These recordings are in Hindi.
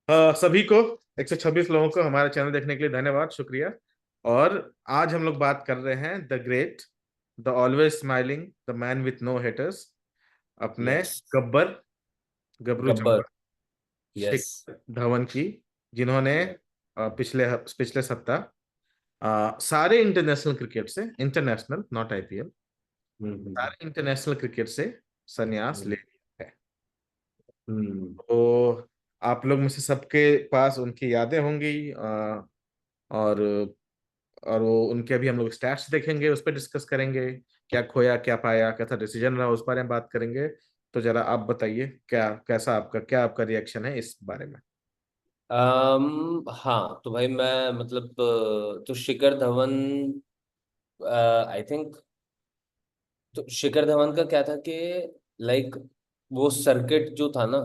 सभी को 126 लोगों को हमारा चैनल देखने के लिए धन्यवाद, शुक्रिया। और आज हम लोग बात कर रहे हैं the great, the always smiling, the man with no haters, अपने yes. Gabbar, Gabru Gabbar. Jumper, yes. Shikhar Dhawan की, जिन्होंने पिछले पिछले सप्ताह सारे इंटरनेशनल क्रिकेट से, इंटरनेशनल नॉट आईपीएल, हम्म। सारे इंटरनेशनल क्रिकेट से संन्यास ले हम्म। लिया है। हम्म। तो आप लोग में से सबके पास उनकी यादें होंगी, और और वो उनके अभी हम लोग स्टैट्स देखेंगे, उस पर डिस्कस करेंगे, क्या खोया क्या पाया, कैसा डिसीजन रहा, उस बारे में बात करेंगे। तो जरा आप बताइए, क्या आपका रिएक्शन है इस बारे में। हाँ तो भाई मैं मतलब तो शिखर धवन, आई थिंक, तो शिखर धवन का क्या था कि लाइक वो सर्किट जो था ना,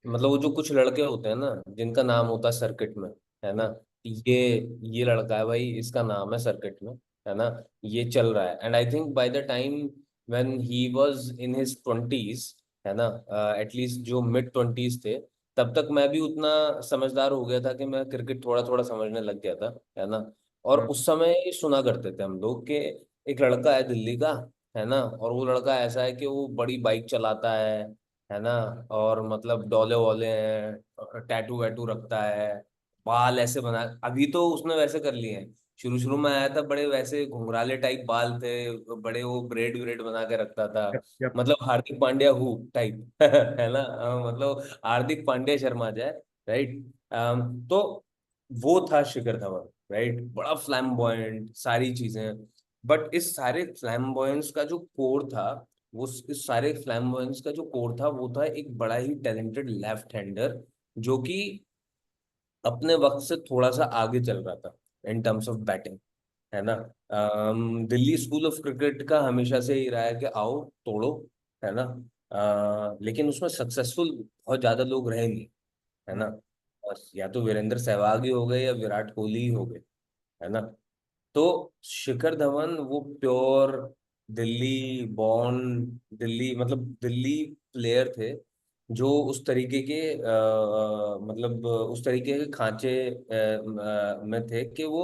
मतलब वो जो कुछ लड़के होते हैं ना जिनका नाम होता है सर्किट में, है ना, ये ये लड़का है भाई, इसका नाम है सर्किट में, है ना, ये चल रहा है। And I think by the time when he was in his twenties, है ना, एटलीस्ट जो मिड ट्वेंटीज थे, तब तक मैं भी उतना समझदार हो गया था कि मैं क्रिकेट थोड़ा थोड़ा समझने लग गया था, है ना। और हम्म। उस समय सुना करते थे हम लोग कि एक लड़का है दिल्ली का, है ना, और वो लड़का ऐसा है कि वो बड़ी बाइक चलाता है ना, और मतलब डोले वोले हैं, टैटू वैटू रखता है, बाल ऐसे बना, अभी तो उसने वैसे कर लिए हैं। शुरू शुरू में आया था बड़े वैसे घुंघराले टाइप बाल थे, बड़े वो ब्रेड व्रेड बना के रखता था, यप, यप। मतलब हार्दिक पांड्या हु टाइप है ना, मतलब हार्दिक पांड्या शर्मा जाए, राइट। तो वो था शिखर धवन, राइट, बड़ा फ्लैम्बॉयंट सारी चीजें। बट इस सारे फ्लैम्बॉयंस का जो कोर था, वो इस सारे फ्लैम्बॉयंस का जो कोर था वो था एक बड़ा ही टैलेंटेड लेफ्ट हैंडर, जो कि अपने वक्त से थोड़ा सा आगे चल रहा था इन टर्म्स ऑफ बैटिंग, है ना। दिल्ली स्कूल ऑफ क्रिकेट का हमेशा से ही रहा है कि आओ तोड़ो, है ना। लेकिन उसमें सक्सेसफुल बहुत ज्यादा लोग रहे नहीं, है हम्म। ना। बस या तो वीरेंद्र सहवाग ही हो गए या विराट कोहली ही हो गए, है ना। तो शिखर धवन वो प्योर दिल्ली बॉर्न, दिल्ली मतलब दिल्ली प्लेयर थे, जो उस तरीके के मतलब उस तरीके के खांचे में थे कि वो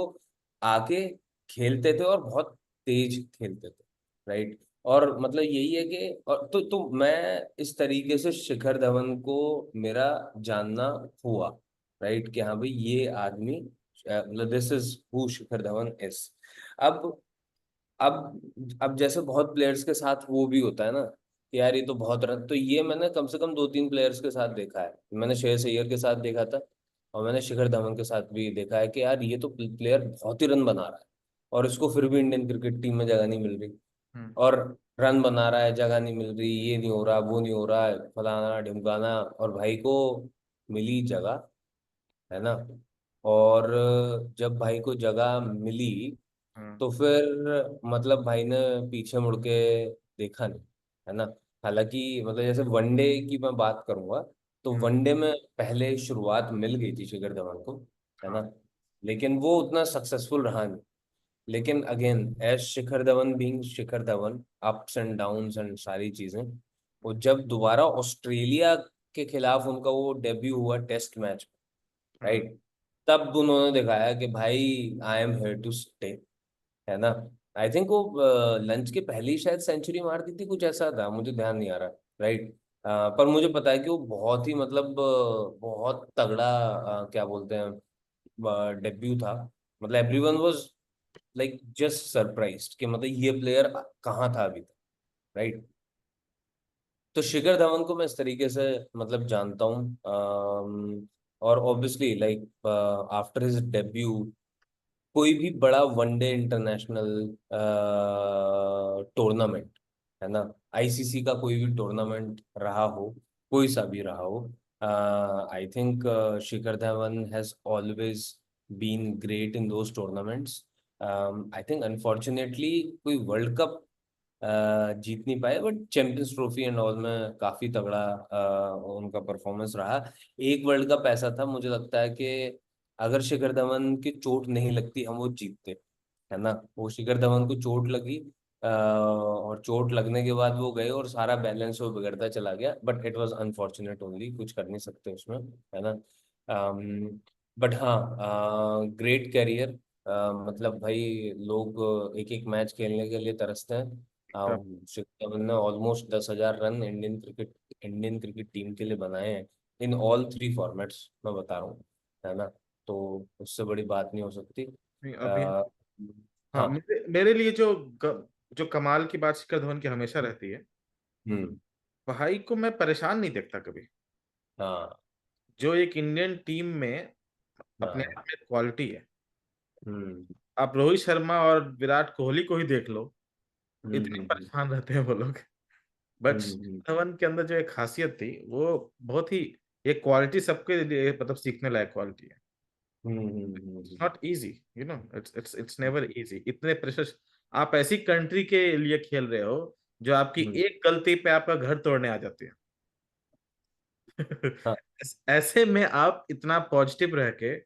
आके खेलते थे और बहुत तेज खेलते थे, राइट। और मतलब यही है कि और तो मैं इस तरीके से शिखर धवन को मेरा जानना हुआ, राइट, कि हाँ भाई ये आदमी, मतलब this is who Shikhar Dhawan is. अब अब जैसे बहुत प्लेयर्स के साथ वो भी होता है ना कि यार ये तो बहुत रन, तो ये मैंने कम से कम दो तीन प्लेयर्स के साथ देखा है। मैंने श्रेयस अय्यर के साथ देखा था, और मैंने शिखर धवन के साथ भी देखा है कि यार ये तो प्लेयर बहुत ही रन बना रहा है, और इसको फिर भी इंडियन क्रिकेट टीम में जगह नहीं मिल रही। हम्म। और रन बना रहा है, जगह नहीं मिल रही, ये नहीं हो रहा, वो नहीं हो रहा है, फलाना ढिमकाना, और भाई को मिली जगह, है ना। और जब भाई को जगह मिली, हम्म। तो फिर मतलब भाई ने पीछे मुड़ के देखा नहीं, है ना। हालांकि मतलब जैसे वनडे की मैं बात करूंगा, तो हम्म। वनडे में पहले शुरुआत मिल गई थी शिखर धवन को, है हाँ। ना, लेकिन वो उतना सक्सेसफुल रहा नहीं। लेकिन again as Shikhar Dhawan being Shikhar Dhawan, ups and downs and सारी चीजें, वो जब दोबारा ऑस्ट्रेलिया के खिलाफ उनका वो डेब्यू हुआ टेस्ट मैच, हम्म। राइट, तब उन्होंने दिखाया कि भाई I am here to stay, है ना। आई थिंक वो लंच के पहले ही शायद सेंचुरी मार दी थी, कुछ ऐसा था, मुझे ध्यान नहीं आ रहा, राइट। पर मुझे पता है कि वो बहुत ही मतलब बहुत तगड़ा क्या बोलते हैं डेब्यू था। मतलब everyone was like just surprised कि मतलब ये प्लेयर कहाँ था अभी तक, राइट। तो शिखर धवन को मैं इस तरीके से मतलब जानता हूँ। और obviously like after his debut, कोई भी बड़ा वनडे इंटरनेशनल टूर्नामेंट, है ना, आईसीसी का कोई भी टूर्नामेंट रहा हो, कोई सा भी रहा हो, I think Shikhar Dhawan has always been great in those tournaments. I think unfortunately कोई वर्ल्ड कप जीत नहीं पाए, but champions trophy and all में काफी तगड़ा उनका परफॉर्मेंस रहा। एक वर्ल्ड कप ऐसा था, मुझे लगता है कि अगर शिखर धवन की चोट नहीं लगती हम वो जीतते, है ना। वो शिखर धवन को चोट लगी, और चोट लगने के बाद वो गए और सारा बैलेंस वो बिगड़ता चला गया, but it was unfortunate only, कुछ कर नहीं सकते उसमें, है ना। बट हाँ, ग्रेट कैरियर। मतलब भाई लोग एक एक मैच खेलने के लिए तरसते हैं। एकदम। शिखर धवन ने almost 10,000 run Indian cricket team के लिए बनाए हैं, इन ऑल थ्री फॉर्मेट्स मैं बता रहा हूँ, है ना। तो उससे बड़ी बात नहीं हो सकती। नहीं अभी, आ, हाँ, हाँ। मेरे लिए जो कमाल की बात शिखर धवन की हमेशा रहती है, हम्म। भाई को मैं परेशान नहीं देखता कभी। हाँ। जो एक इंडियन टीम में अपने हाँ। आप में क्वालिटी है। हम्म। आप रोहित शर्मा और विराट कोहली को ही देख लो, हम्म। इतने हम्म। परेशान रहते हैं वो लोग। बट हम्म। धवन के अंदर जो एक खासियत थी, वो बहुत ही, ये क्वालिटी सबके लिए मतलब सीखने लायक क्वालिटी है। Hmm. It's not easy, you know, it's never easy. इतने प्रेशर, आप ऐसी कंट्री के लिए खेल रहे हो जो आपकी हम्म। एक गलती पे आपका घर तोड़ने आ जाती है। हाँ। ऐसे में आप इतना पॉजिटिव रह के,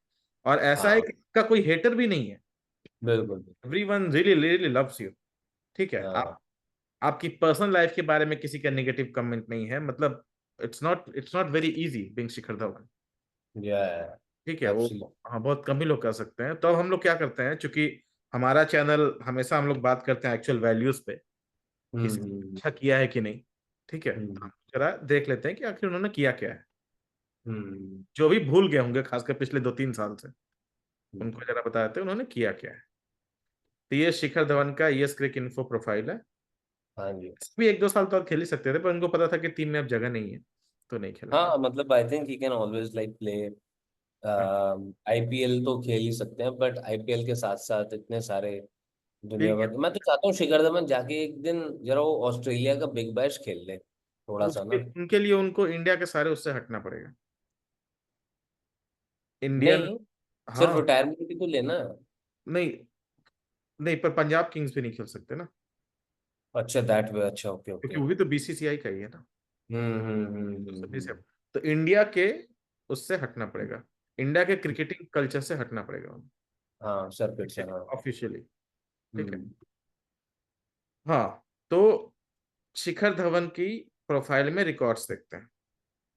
और ऐसा है हाँ। कि का कोई हेटर भी नहीं है। बिल्कुल। Everyone really really loves you. ठीक है, हाँ। आपकी पर्सनल लाइफ के बारे में किसी का नेगेटिव कमेंट नहीं है, मतलब it's not very easy being Shikhar Dhawan. Yeah. ठीक है वो, एब्सोल्युटली। हाँ, बहुत कम ही लोग कर सकते हैं। तो अब हम लोग क्या करते हैं, चूंकि हमारा चैनल हमेशा हम लोग बात करते हैं एक्चुअल वैल्यूज पे, किसी ने हम्म। अच्छा किया है कि नहीं। ठीक है, तो हम्म। हम जरा देख लेते हैं कि आखिर उन्होंने किया क्या है, हम्म। जो भी भूल गए होंगे खासकर पिछले 2-3 साल से, हम्म। उनको जरा बता देते हैं उन्होंने किया क्या है। तो ये शिखर धवन का यस क्रिक इन्फो प्रोफाइल है। हाँ जी। भी 1-2 साल तो और खेल ही सकते थे, पर उनको पता था कि टीम में अब जगह नहीं है, तो नहीं खेलेंगे। हाँ मतलब I think he can always like play हाँ, आईपीएल, तो खेल ही सकते हैं, बट आईपीएल के साथ साथ इतने सारे दुनिया ठीक है। भर मैं तो चाहता हूँ शिखर धवन जाके एक दिन जरा वो ऑस्ट्रेलिया का बिग बैश खेल ले थोड़ा सा उसके ना। उनके लिए उनको इंडिया के सारे उससे हटना पड़ेगा। इंडियन, नहीं, सिर्फ हाँ, रिटायरमेंट ही तो लेना। नहीं, नहीं, पर पंजाब किंग्स भी नहीं खेल सकते ना, अच्छा दैट वे, अच्छा ओके क्योंकि ओके। वो भी तो बीसीसीआई का ही है ना। तो सभी से, हम्म। तो इंडिया के उससे हटना पड़ेगा, इंडिया के क्रिकेटिंग कल्चर से हटना पड़ेगा उन्हें। हाँ सर्किट ठीक से है, हाँ। ऑफिशियली। ठीक है। हम्म। हाँ, तो शिखर धवन की प्रोफाइल में रिकॉर्ड्स देखते हैं।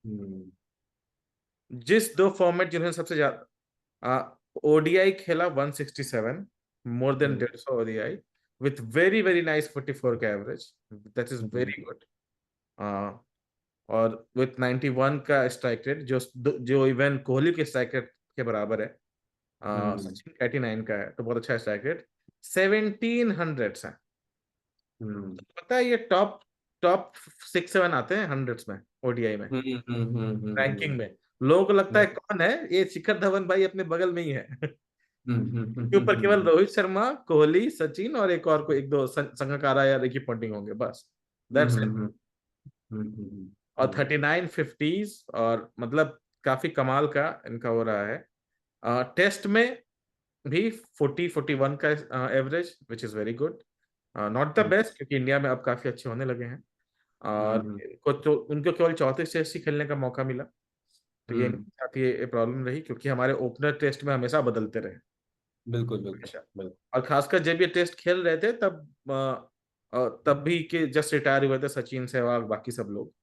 हम्म। जिस दो फॉर्मेट जिन्होंने सबसे ज्यादा ओडीआई खेला, 167, more than hmm. 150 ODI, with very very nice 44 का average, that is hmm. Very good. और विथ 91 का स्ट्राइक रेट, जो इवन कोहली के स्ट्राइक रेट के बराबर है। हम्म। सचिन का 89 का है, तो बहुत अच्छा स्ट्राइक रेट। 1700 है। हम्म। पता है ये टॉप टॉप 6-7 आते हैं हंड्रेड्स में, ओडीआई में, हम्म। हम्म। रैंकिंग में। लोगों को लगता है हम्म। कौन है ये, शिखर धवन भाई अपने बगल में ही है। के ऊपर केवल हम्म। रोहित शर्मा, कोहली, सचिन और एक और को एक दो संगकारा या रिकी पॉन्टिंग होंगे बस, दैट्स इट। और हम्म। 39 50s, और मतलब काफी कमाल का इनका हो रहा है। टेस्ट में भी 40-41 का average, which is very good. Not the best, क्योंकि इंडिया में अब काफी अच्छे होने लगे हैं। और उनको केवल 34 टेस्ट ही खेलने का मौका मिला। तो ये हम्म। इनके साथ ये प्रॉब्लम रही, क्योंकि हमारे ओपनर टेस्ट में हमेशा बदलते रहे, बिल्कुल बिल्कुल हमेशा। बिल्कुल। और खासकर जब ये टेस्ट खेल रहे थे, तब भी के जस्ट रिटायर हुए थे सचिन, सहवाग, बाकी सब लोग।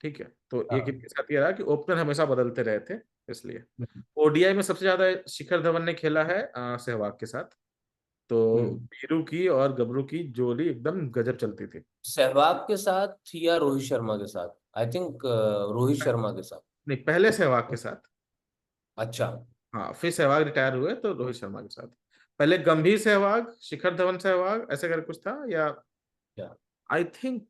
ठीक है, तो एक हाँ। इनके साथ ये रहा कि ओपनर हमेशा बदलते रहे थे, इसलिए। ओडीआई में सबसे ज्यादा शिखर धवन ने खेला है सहवाग के साथ। तो हम्म। वीरू की और गबरू की जोड़ी एकदम गजब चलती थी। सहवाग के साथ या रोहित शर्मा के साथ? आई थिंक रोहित शर्मा के साथ। नहीं, पहले सहवाग के साथ। अच्छा। हाँ, फिर सहवाग रिटायर हुए तो रोहित शर्मा के साथ। पहले गंभीर सहवाग, शिखर धवन सहवाग, ऐसे कर कुछ था, या क्या? आई थिंक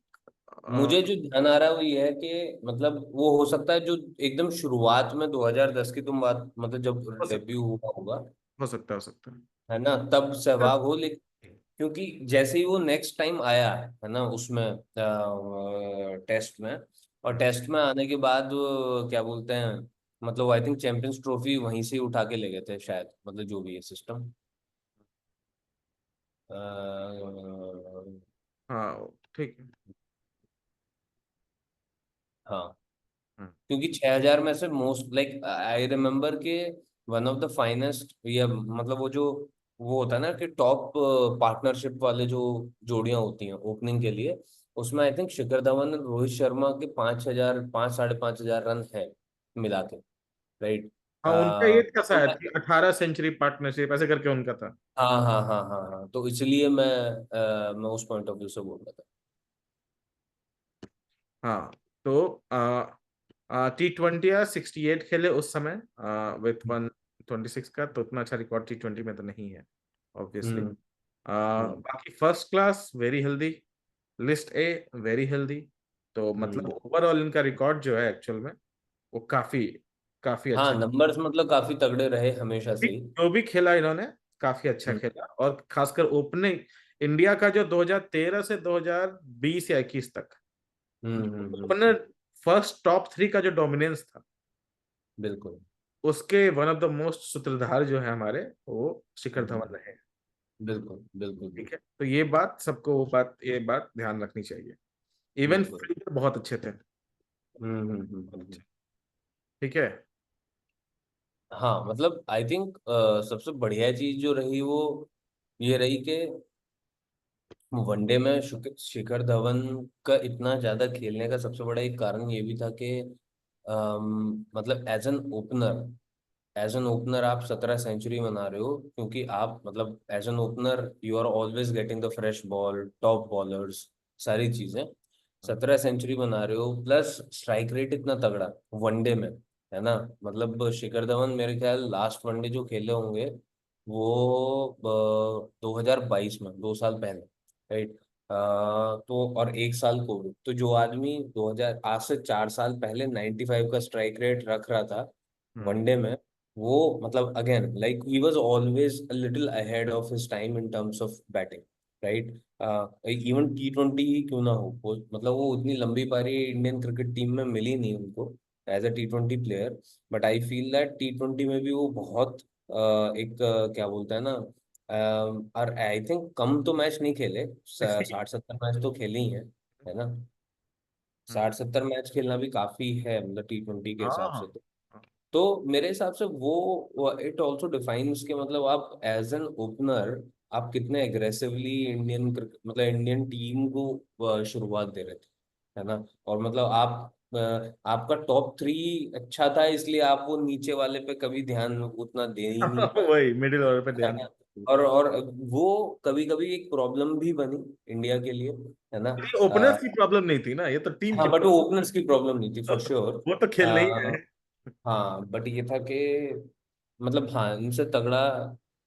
मुझे जो ध्यान आ रहा है वो ये है कि मतलब वो हो सकता है जो एकदम शुरुआत में 2010 की तुम बात, मतलब जब हो सकता डेब्यू हुआ होगा, हो सकता हो सकता है ना, तब है। सहवाग हो। लेकिन क्योंकि जैसे ही वो नेक्स्ट टाइम आया है ना उसमें टेस्ट में, और टेस्ट में आने के बाद क्या बोलते हैं, मतलब आई थिंक चैंपियंस ट्रॉफी वहीं से ही उठा के ले गए थे शायद, मतलब जो भी है सिस्टम। हाँ, ठीक है। हाँ। हम्म, क्योंकि 6,000 में से मोस्ट लाइक आई रिमेम्बर के वन ऑफ द फाइनेस्ट, या मतलब वो होता है ना कि टॉप पार्टनरशिप वाले जो जोड़ियां होती हैं ओपनिंग के लिए, उसमें आई थिंक शिखर धवन और रोहित शर्मा के 5,000 5 5,500 रन है मिला के, राइट। हाँ, उनका ये था तो शायद मैं, कि 18 सेंचुरी पार्टनरशिप ऐसे करके उनका था। हाँ हाँ हाँ हाँ हाँ, तो इसलिए मैं उस पॉइंट ऑफ व्यू से बोल रहा था। हाँ, तो T20 या 68 खेले उस समय विथ 126 का, तो उतना अच्छा रिकॉर्ड T20 में तो नहीं है ऑब्वियसली। हम्म हम्म बाकी first class very healthy, list a very healthy. तो मतलब हम्म। ओवरऑल इनका रिकॉर्ड जो है एक्चुअल में वो काफी काफी हाँ, अच्छा। नंबर्स मतलब काफी तगड़े रहे हमेशा से ही। जो भी खेला इन्होंने काफी अच्छा हम्म खेला, और खासकर ओपनिंग इंडिया का जो 2013 से 2020 या 21 तक हम्म। ओपनर फर्स्ट टॉप थ्री का जो डोमिनेंस था, बिल्कुल। उसके वन ऑफ द मोस्ट सूत्रधार जो है हमारे, वो शिखर हम्म, धवन रहे। बिल्कुल बिल्कुल ठीक बिल्कुल है, तो ये बात सबको, वो बात, ये बात ध्यान रखनी चाहिए। इवन बिल्कुल। फील्डर बहुत अच्छे थे। हम्म। ठीक है। हाँ मतलब आई थिंक सबसे बढ़िया चीज जो रही वो ये रही कि वनडे में शिखर धवन का इतना ज्यादा खेलने का सबसे बड़ा एक कारण ये भी था कि मतलब एज एन ओपनर आप 17 सेंचुरी बना रहे हो, क्योंकि आप मतलब as an opener you are always getting the fresh ball, top bowlers, सारी चीजें। 17 सेंचुरी बना रहे हो प्लस स्ट्राइक रेट इतना तगड़ा वनडे में, है ना। मतलब शिखर धवन मेरे ख्याल लास्ट वनडे जो खेले होंगे वो 2022 में, 2 साल पहले, राइट। तो और 1 साल कोविड, तो जो आदमी 2000 आज से 4 साल पहले 95 का स्ट्राइक रेट रख रहा था हम्म। वनडे में, वो मतलब again like he was always a little ahead of his time in terms of batting, right. Even T20 ही क्यों ना हो वो, मतलब वो उतनी लंबी पारी इंडियन क्रिकेट टीम में मिली नहीं उनको as a T20 player. But I feel that T20 में भी वो बहुत एक क्या बोलते हैं ना, और आई थिंक कम तो मैच नहीं खेले, 60-70 मैच तो खेले ही हैं, है ना। हम्म। 60-70 मैच खेलना भी काफी है मतलब T20 के हिसाब से। हाँ। तो मेरे हिसाब से वो इट ऑल्सो डिफाइंस के मतलब आप एज एन ओपनर आप कितने एग्रेसिवली इंडियन मतलब इंडियन टीम को शुरुआत दे रहे थे, है ना। और मतलब आप आपका टॉप थ्री अच्छा था इसलिए आप वो नीचे वाले पे कभी ध्यान उतना दे ही नहीं पाए, वही मिडिल ऑर्डर पे है ध्यान। ना। और वो कभी कभी एक प्रॉब्लम भी बनी इंडिया के लिए, है ना। ओपनर्स की प्रॉब्लम नहीं थी ना, ये तो टीम की हाँ बट वो ओपनर्स की प्रॉब्लम नहीं थी फॉर श्योर। वो तो खेलना ही है। हाँ बट ये था कि मतलब हाँ इनसे तगड़ा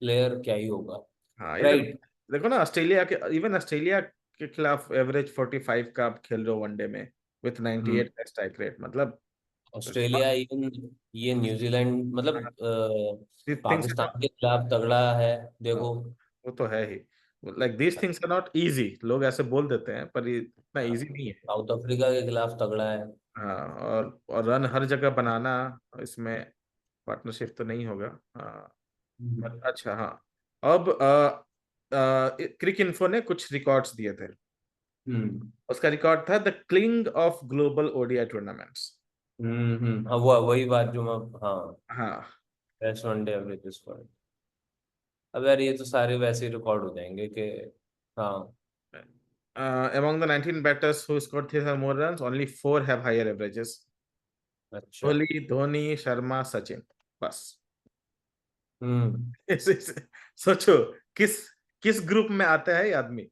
प्लेयर क्या ही होगा, हाँ, ये देखो, राइट। देखो ना ऑस्ट्रेलिया के, इवन ऑस्ट्रेलिया के खिलाफ एवरेज 45 का आप खेल रहे हो वनडे में विथ 98 का स्ट्राइक रेट, मतलब ऑस्ट्रेलिया इवन ये न्यूजीलैंड मतलब थिंग्स, पाकिस्तान के खिलाफ तगड़ा है, देखो। वो तो है ही। Like these things are not easy, लोग ऐसे बोल देते हैं पर ये इतना इजी नहीं है। साउथ अफ्रीका के खिलाफ तगड़ा है। हाँ, और रन हर जगह बनाना, इसमें पार्टनरशिप तो नहीं होगा। हाँ, हम्म अच्छा, हाँ। अब क्रिक इन्फो ने कुछ रिकॉर्ड्स दिए थे। हम्म उसका रिकॉर्ड था the cling of global ODI tournaments. हाँ वो वही बात जो मैं, हाँ, हाँ। बेस्ट वनडे एवरेजेस पर। अब यार ये तो सारे वैसे ही रिकॉर्ड हो जाएंगे कि, हाँ। Among the 19 batters who scored 3,000 more runs, only four have higher averages. अच्छा। कोहली, धोनी, शर्मा, सचिन, बस। हम्म सोचो, किस किस ग्रुप में आता है ये आदमी।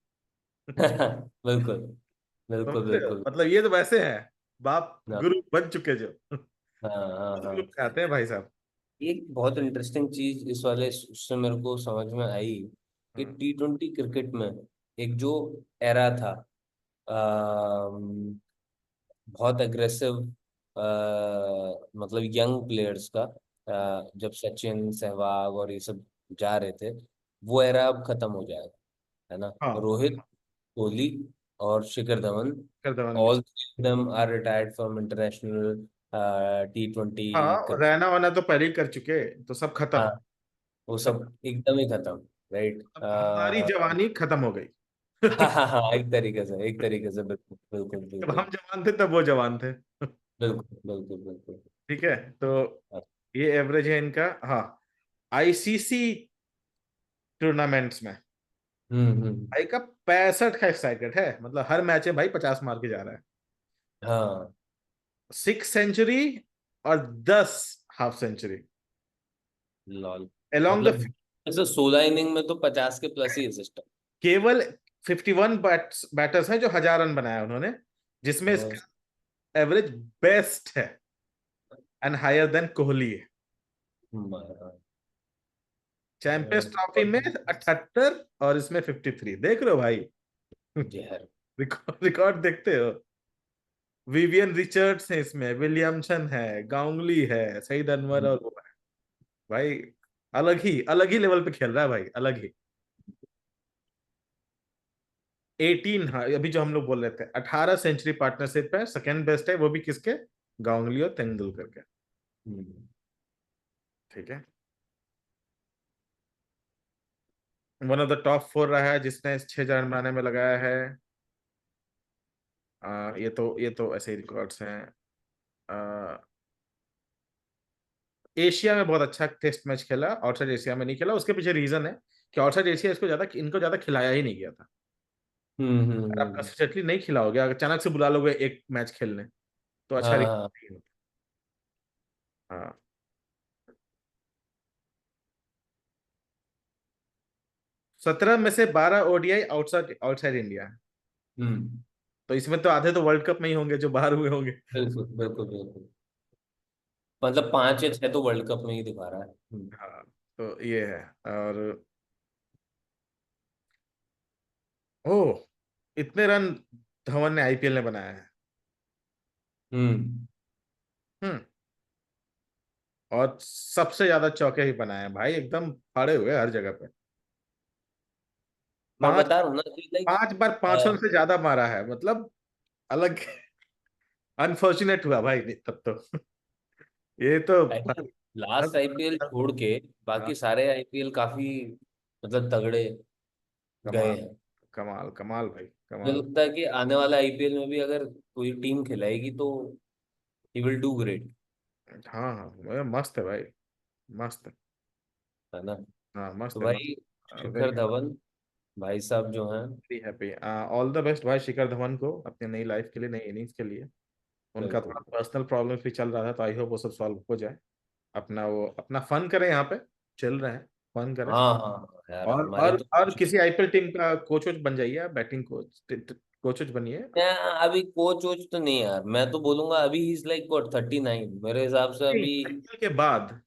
बिल्कुल समझ बिल्कुल रहे हो, बिल्कुल। मतलब ये तो वैसे हैं, बाप हाँ गुरु बन चुके जो हाँ हाँ उस ग्रुप हाँ। में आते हैं भाई साहब। एक बहुत इंटरेस्टिंग चीज इस वाले उससे मेरे को समझ में आई कि हाँ, T20 क्रिकेट में एक जो एरा था, बहुत एग्रेसिव मतलब यंग प्लेयर्स का, जब सचिन सहवाग और ये सब जा रहे थे, वो एरा अब खत्म हो जाएगा, है ना। हाँ, रोहित, कोहली और शिखर धवन, शिखर धवन भी। All them are retired from international T20 हाँ, क्रिकेट। रहना वहना तो पहले ही कर चुके, तो सब खत्म। हाँ वो सब, सब एकदम ही खत्म, राइट। अब हमारी जवानी खत्म हो गई। हाँ हाँ हाँ, एक तरीके से बिल्कुल बिल्कुल जब बिल्कुल हम जवान थे तब वो जवान थे। बिल्कुल बिल्कुल बिल्कुल। ठीक है, तो ये एवरेज है इनका। हाँ, आईसीसी टूर्नामेंट्स में हम्म। भाई का 65 का स्ट्राइक रेट है, मतलब हर मैच में भाई 50 मार के जा रहा है। हाँ 6 सेंचुरी और 10 half century. Lol. Along the, मतलब ऐसे 16 इनिंग में तो 50 के प्लस ही सिस्टम। केवल 51 बैटर्स हैं जो 1000 रन बनाया उन्होंने, जिसमें और इसका एवरेज बेस्ट है एंड हायर देन कोहली है। चैंपियंस ट्रॉफी में 78 और इसमें 53, देख रहे हो भाई? जहर। रिकॉर्ड रिकॉर्ड देखते हो? विवियन रिचर्ड्स है इसमें, विलियमसन है, गांगुली है, सईद अनवर, और वो है भाई। अलग ही लेवल पे खेल रहा है भाई, अलग ही। 18, हाँ अभी जो हम लोग बोल रहे थे, 18 सेंचुरी पार्टनरशिप है, सेकंड बेस्ट है वो भी किसके? गांगुली और तेंदुलकर के। ठीक है। वन ऑफ द टॉप 4 रहा है जिसने 6,000 बनाने में लगाया है। ये तो ऐसे ही रिकॉर्ड्स हैं। आ, एशिया में बहुत अच्छा टेस्ट मैच खेला, आउटसाइड एशिया में नहीं खेला। उसके पीछे रीजन है कि आउटसाइड एशिया इनको ज्यादा खिलाया ही नहीं गया था। अगर आप हम्म। कंसिस्टेंटली नहीं खिलाओगे, अगर अचानक से बुला लोगे एक मैच खेलने, तो अच्छा हाँ रिकॉर्ड हाँ। नहीं होता। हाँ। 17 में से 12 ओडीआई आउटसाइड आउटसाइड इंडिया है। हम्म। तो इसमें तो आधे तो वर्ल्ड कप में ही होंगे जो बाहर हुए होंगे। बिल्कुल बिल्कुल बिल्कुल। मतलब 5 या 6 तो वर्ल्ड कप में ही दिखा रहा है। हाँ, तो ये है। और ओह, इतने रन धवन ने आईपीएल ने बनाया है। हम्म। हम्म। और सबसे ज्यादा चौके ही बनाए हैं भाई, एकदम फाड़े हुए हर जगह पे। मैं पांच बता रहा हूँ ना कि लाइक 5 बार 5 रन से ज्यादा मारा है, मतलब अलग। अनफॉर्चुनेट हुआ भाई तब तो। ये तो आई थिंक लास्ट आईपीएल छोड़ के हाँ, बाकी सारे आईपीएल काफी मतलब तगड़े गए कमाल, हैं। कमाल, कमाल भाई, मुझे कमाल। लगता है कि आने वाले आईपीएल में भी अगर कोई टीम खिलाएगी तो ही विल डू ग्रेट। हाँ हाँ, मस्त है भाई, मस्त है। है ना। हाँ, तो मस्त है, मस्त। भाई वेरी शिखर धवन भाई साहब जो हैं। हैप्पी। ऑल द बेस्ट भाई शिखर धवन को, अपने नई लाइफ के लिए, नई इनिंग्स के लिए। उनका बिल्कुल। थोड़ा पर्सनल प्रॉब्लम भी चल रहा था, तो आई होप वो सब सॉल्व हो जाए। अपना वो अपना फन करें यहाँ पे, चल रहे हैं, फन करें। हाँ हाँ हाँ, यार हमारी और तो। किसी आईपीएल टीम का कोच वोच बन जाइए, बैटिंग कोच, कोच वोच बनिए। मैं अभी कोच वोच तो नहीं यार, मैं तो बोलूंगा अभी ही इज लाइक व्हाट 39 मेरे हिसाब से नहीं, अभी। आईपीएल के बाद,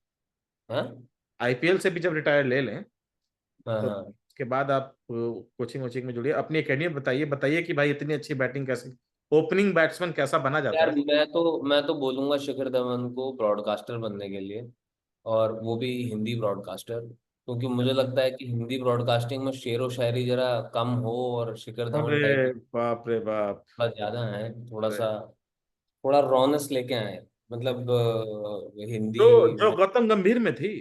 हाँ आईपीएल से भी जब रिटायर ले लें, हाँ तो हाँ। उसके बाद आप कोचिंग वोचिंग में जुड़िए, अपनी एकेडमी बताइए, बताइए कि भाई इतनी अच्छी बैटिंग कैसे, ओपनिंग बैट्समैन कैसा बना जाता यार है। मैं तो बोलूंगा शिखर धवन को ब्रॉडकास्टर बनने के लिए, और वो भी हिंदी ब्रॉडकास्टर, क्योंकि मुझे लगता है कि हिंदी ब्रॉडकास्टिंग में शेर व शायरी जरा कम हो और शिखर अरे धवन टाइप बाप रे बाप। थोड़ा ज्यादा है, थोड़ा अरे, सा थोड़ा रॉनेस लेके आए। मतलब हिंदी जो में। गौतम गंभीर में थी।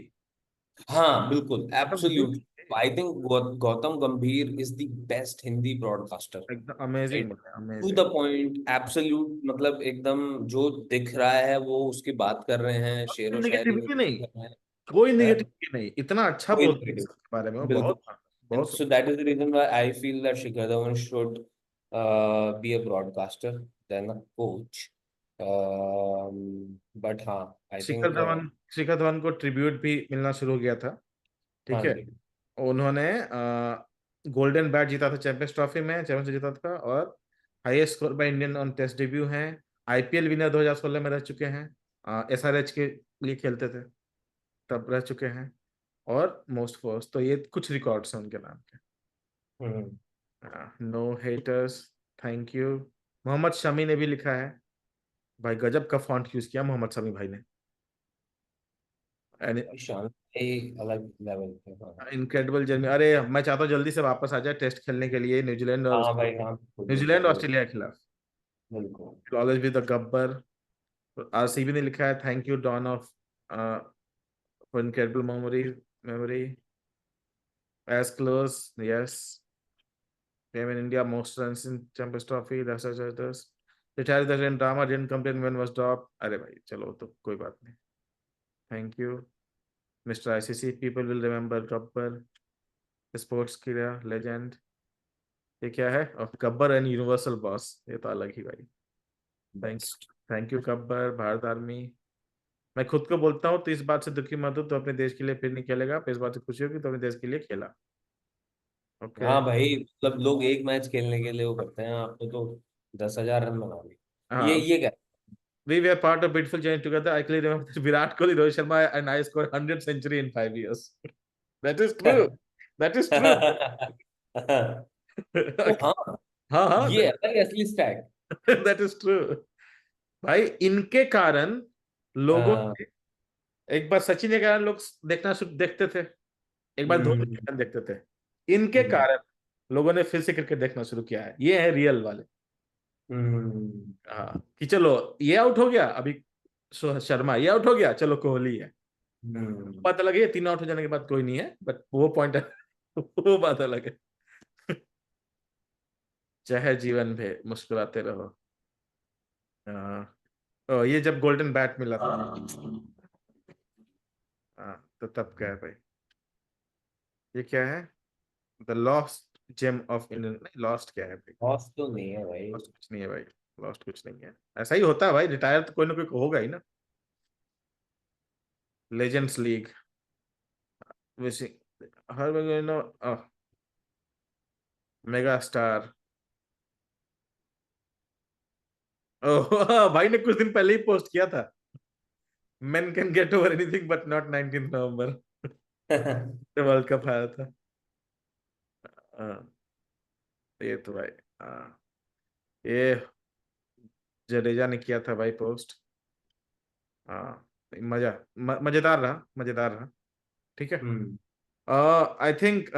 हाँ बिल्कुल गौतम गंभीर एब्सोल्युटली। में थी। आई think Gautam Gambhir is the best Hindi broadcaster. एकदम amazing, to the amazing. Point absolute, मतलब एकदम जो दिख रहा है वो उसकी बात कर रहे हैं, शेर व शायरी निगेटिविटी नहीं नहीं, कर रहे हैं। कोई है? निगेटिविटी नहीं, इतना अच्छा कोई बोलते हैं नेगेटिव। इसके बारे में वो, बिल्कुल। बहुत एंड बहुत। So that is the reason why I feel that Shikhar Dhawan should be a broadcaster then a coach. But हाँ आई शिखर थिंक। धवन शिखर धवन को ट्रिब्यूट भी मिलना शुरू हो गया था। ठीक हाँ है। जी। उन्होंने गोल्डन बैट जीता था चैंपियंस ट्रॉफी में, चैंपियंस जीता था, और highest score by Indian on test debut हैं। आईपीएल विनर 2016 में रह चुके हैं, एसआरएच के लिए खेलते थे, तब रह चुके हैं। और मोस्ट फोर्स, तो ये कुछ रिकॉर्ड्स हैं उनके नाम हम्म। के। No haters, thank you. Mohammed Shami ने भी लिखा है, भाई गजब का फॉन्ट यूज किया मोहम्मद शमी भाई ने। शांत एक अलग लेवल पे। हाँ इनक्रेडिबल जर्नी, अरे मैं चाहता हूँ जल्दी से वापस आ जाए टेस्ट खेलने के लिए, हाँ भाई हाँ बिल्कुल न्यूजीलैंड बिल्कुल ऑस्ट्रेलिया के खिलाफ। बिल्कुल। Always be the Gabbar. RCB ने लिखा है, thank you don of incredible memory, memory as close, yes. Came in India most runs in Champions Trophy, that's others. Retired the drama, didn't complain when was dropped. अरे भाई चलो, तो कोई बात नहीं। Thank you mister ICC, people will remember Gabbar, sports क्रिया लेजेंड। ये क्या है? और गब्बर एंड यूनिवर्सल बॉस, ये तो अलग ही भाई। Thank best. Thank you Gabbar, Bharat army. मैं खुद को बोलता हूँ तो इस बात से दुखी मत हो तो अपने देश के लिए फिर नहीं खेलेगा, फिर इस बात से खुशी होगी तो अपने देश के लिए खेला। ओके। हाँ भाई, मतलब लोग एक मैच खेलने के लिए वो करते हैं, आपने तो 10,000 रन बना लिए। हाँ, ये क्या? we were part of beautiful journey together. I clearly remember that Virat Kohli, Rohit Sharma, and I scored 100 century in 5 years. That is true. That is true. तो Okay. हाँ, हाँ हाँ, ये है भाई असली स्टैट। that is true. भाई इनके कारण लोगों हाँ। ने, एक बार सचिन के कारण लोग देखना शुरू देखते थे, एक बार धोनी के हम्म। कारण देखते थे, इनके हम्म। कारण लोगों ने फिर से क्रिकेट देखना शुरू किया है। ये है रियल वाले। हम्म। हाँ, कि चलो ये आउट हो गया अभी, शर्मा ये आउट हो गया, चलो कोहली है। हम्म। बात अलग है, 3 आउट हो जाने के बाद कोई नहीं है, बट वो पॉइंट वो बात अलग है। चाहे जीवन में मुस्कुराते रहो। हाँ। ये जब गोल्डन बैट मिला था, हाँ, तो तब क्या है भाई, ये क्या है, the lost gem of Indian, नहीं लॉस्ट क्या है भाई, हॉस तो नहीं है भाई। लॉस्ट कुछ नहीं है भाई, लॉस्ट कुछ नहीं है। ऐसा ही होता है भाई, रिटायर तो कोई ना कोई होगा ही ना। Legends league, wishing her no, mega star. ओह भाई ने कुछ दिन पहले ही पोस्ट किया था, men can get over anything but not 19th नवंबर, जब वर्ल्ड कप आया था। हाँ, ये तो भाई, हाँ, ये जडेजा ने किया था भाई पोस्ट। हाँ, मजेदार रहा, मजेदार रहा। ठीक है। हम्म। आई थिंक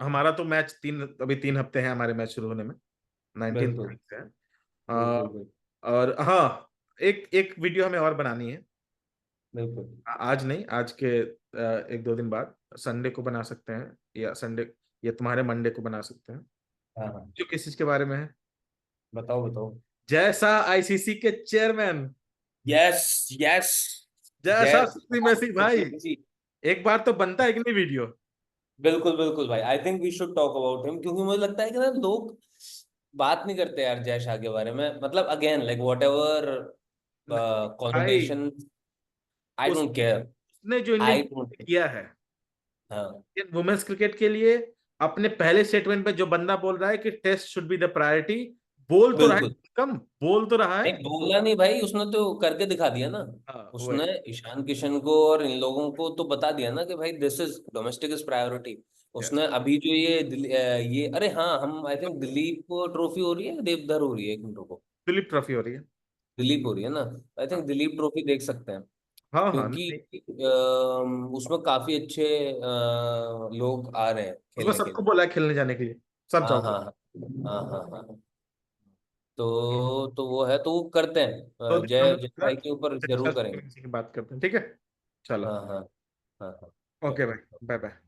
हमारा तो मैच अभी 3 हफ्ते हैं हमारे मैच शुरू होने में, 19 तारीख बिल्कुल से है। बिल्कुल। बिल्कुल और हाँ, एक एक वीडियो हमें और बनानी है। बिल्कुल। आज नहीं, आज के 1-2 दिन बाद, संडे को बना सकते हैं, या संडे, या तुम्हारे मंडे को बना सकते हैं। हाँ हाँ, जो किस चीज के बारे में है, बताओ बताओ। जैसा आईसीसी के चेयरमैन, यस यस। जैसा जय सुप्रीमेसी भाई, जी। एक बार तो बनता है कि नहीं वीडियो। बिल्कुल बिल्कुल भाई, I think we should talk about him, क्योंकि मुझे लगता है कि ना लोग बात नहीं करते यार जय शाह के बारे में, मतलब अगेन लाइक वॉट एवर भाई कॉनोटेशन, आई डोंट केयर। उसने जो इंडियन आई क्रिकेट में डोंट। किया है, हाँ इंडियन वुमेन्स क्रिकेट के लिए, अपने पहले स्टेटमेंट पे जो बंदा बोल रहा है कि test should be the priority, बोल तो रहा बिल्कुल। है, कम बोल तो रहा है। नहीं बोला नहीं भाई, उसने तो करके दिखा दिया ना। हाँ वही। उसने ईशान किशन को और इन लोगों को तो बता दिया ना कि भाई this is domestic is priority. Yes, उसने अभी जो ये अरे हाँ, हम आई थिंक दिलीप को ट्रॉफी हो रही है, देवधर हो रही है, एक मिनट रुको। दिलीप ट्रॉफी हो रही है। दिलीप हो रही है ना, आई थिंक हाँ दिलीप ट्रॉफी देख सकते हैं। हाँ हाँ, क्योंकि नहीं, उसमें काफी अच्छे लोग आ रहे हैं उसमें खेलने के सबको लिए। बोला है खेलने जाने के लिए, सब हाँ जाओगे। हाँ हाँ हाँ हाँ हाँ। तो वो है, तो वो करते हैं, तो दिन हम जय जय लोग भाई के ऊपर अच्छा जरूर करेंगे। सुप्रीमेसी की बात करते हैं, ठीक है। चलो, हाँ हाँ हाँ हाँ। ओके चलो। भाई, बाय बाय।